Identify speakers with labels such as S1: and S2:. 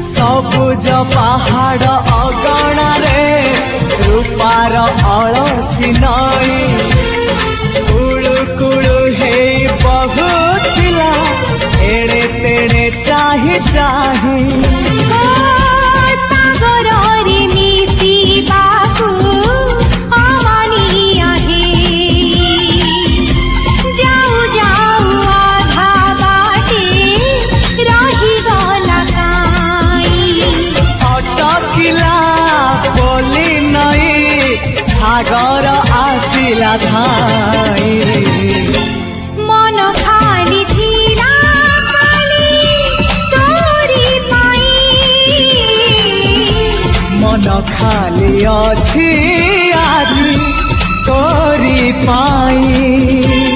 S1: सबुज पहाड़ अगणा रे रूपार अलसी नई कुळु कुळु हे बहुथिला एड़े तेड़े चाही चाही सागर आसिला धाई
S2: मन खाली थिला खाली तोरी पाई
S1: मन खाली अछि आज तोरी पाई।